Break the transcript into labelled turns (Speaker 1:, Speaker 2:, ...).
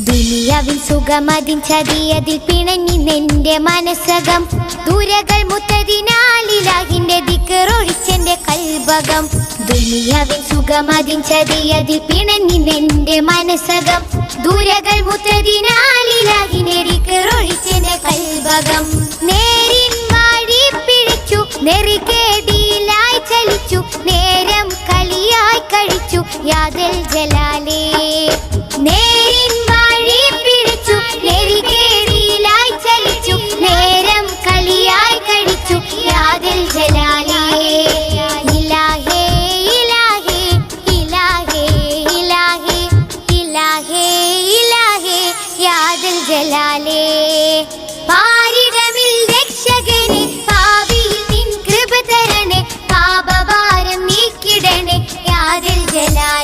Speaker 1: ദുനിയാവിൽ സുഖമതിൻ ചതിയതിൽ പിണങ്ങി നിന്റെ മനസ്സകം ദൂരകൾ മുത്തതിനാലിലാഹിന്റെ ദിക്റൊഴിച്ചെന്റെ കൽബകം ദുനിയാവിൽ സുഖമതിൻ ചതിയതിൽ പിണങ്ങി നിന്റെ മനസ്സകം ദൂരകൾ മുത്തതിനാലിലാഹിന്റെ ദിക്റൊഴിച്ചെന്റെ കൽബകം നേരിൻ വാഴി പിഴച്ചു നെറികേടിയിലായി ചലിച്ചു നേരം കളിയായി കഴിച്ചു യാദൽ ജലാലേ നേരിൻ